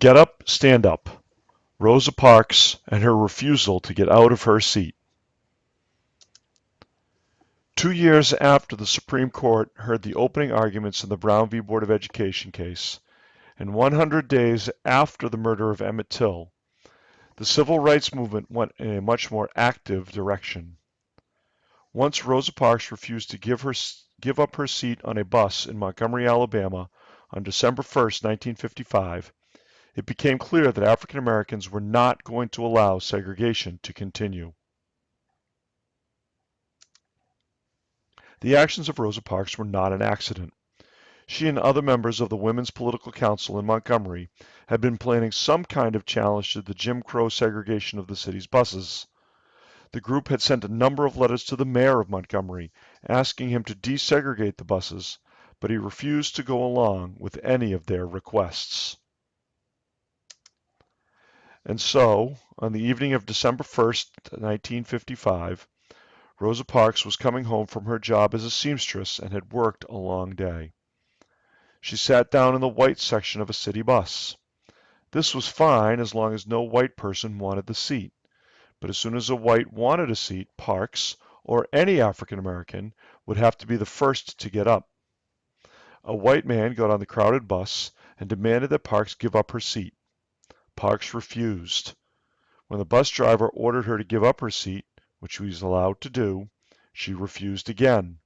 Get up, stand up. Rosa Parks and her refusal to get out of her seat. 2 years after the Supreme Court heard the opening arguments in the Brown v. Board of Education case, and 100 days after the murder of Emmett Till, the civil rights movement went in a much more active direction. Once Rosa Parks refused to give up her seat on a bus in Montgomery, Alabama on December 1st, 1955, it became clear that African Americans were not going to allow segregation to continue. The actions of Rosa Parks were not an accident. She and other members of the Women's Political Council in Montgomery had been planning some kind of challenge to the Jim Crow segregation of the city's buses. The group had sent a number of letters to the mayor of Montgomery asking him to desegregate the buses, but he refused to go along with any of their requests. And so, on the evening of December 1st, 1955, Rosa Parks was coming home from her job as a seamstress and had worked a long day. She sat down in the white section of a city bus. This was fine as long as no white person wanted the seat. But as soon as a white wanted a seat, Parks, or any African American, would have to be the first to get up. A white man got on the crowded bus and demanded that Parks give up her seat. Parks refused. When the bus driver ordered her to give up her seat, which she was allowed to do, she refused again.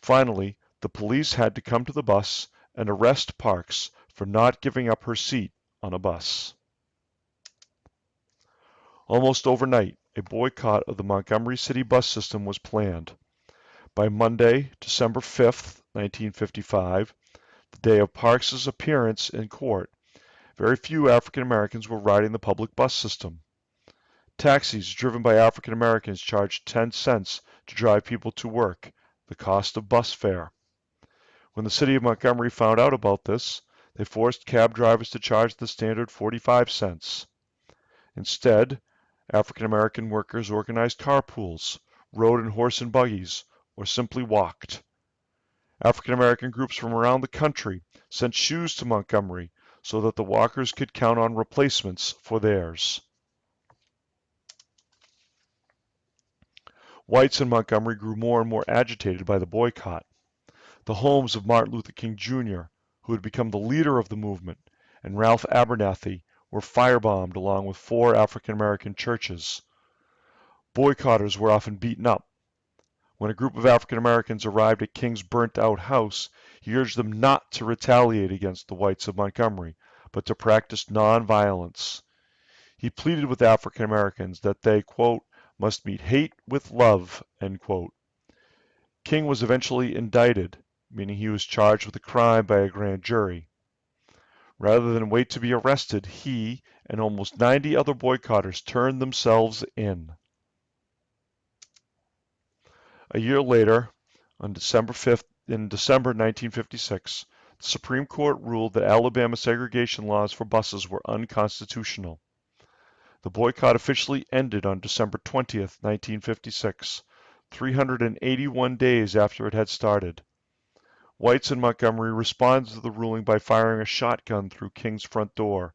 Finally, the police had to come to the bus and arrest Parks for not giving up her seat on a bus. Almost overnight, a boycott of the Montgomery City bus system was planned. By Monday, December 5th, 1955, the day of Parks's appearance in court, very few African Americans were riding the public bus system. Taxis driven by African Americans charged 10 cents to drive people to work, the cost of bus fare. When the city of Montgomery found out about this, they forced cab drivers to charge the standard 45 cents. Instead, African American workers organized carpools, rode in horse and buggies, or simply walked. African American groups from around the country sent shoes to Montgomery so that the walkers could count on replacements for theirs. Whites in Montgomery grew more and more agitated by the boycott. The homes of Martin Luther King Jr., who had become the leader of the movement, and Ralph Abernathy were firebombed along with 4 African American churches. Boycotters were often beaten up. When a group of African Americans arrived at King's burnt-out house, he urged them not to retaliate against the whites of Montgomery, but to practice nonviolence. He pleaded with African Americans that they, quote, must meet hate with love, end quote. King was eventually indicted, meaning he was charged with a crime by a grand jury. Rather than wait to be arrested, he and almost 90 other boycotters turned themselves in. A year later, on December 5th, in December 1956, the Supreme Court ruled that Alabama segregation laws for buses were unconstitutional. The boycott officially ended on December 20th, 1956, 381 days after it had started. Whites in Montgomery responded to the ruling by firing a shotgun through King's front door,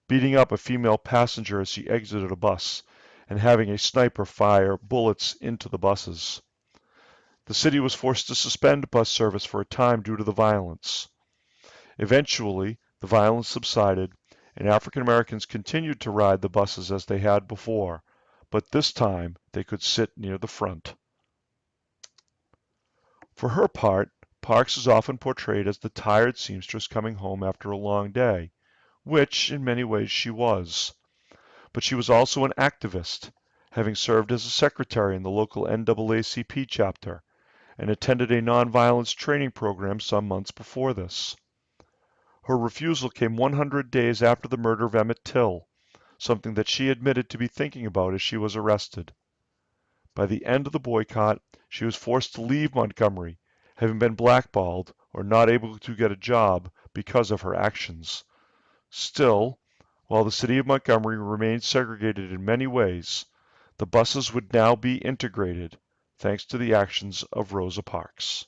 beating up a female passenger as she exited a bus, and having a sniper fire bullets into the buses. The city was forced to suspend bus service for a time due to the violence. Eventually, the violence subsided, and African Americans continued to ride the buses as they had before, but this time they could sit near the front. For her part, Parks is often portrayed as the tired seamstress coming home after a long day, which in many ways she was. But she was also an activist, having served as a secretary in the local NAACP chapter, and attended a nonviolence training program some months before this. Her refusal came 100 days after the murder of Emmett Till, something that she admitted to be thinking about as she was arrested. By the end of the boycott, she was forced to leave Montgomery, having been blackballed or not able to get a job because of her actions. Still, while the city of Montgomery remained segregated in many ways, the buses would now be integrated, thanks to the actions of Rosa Parks.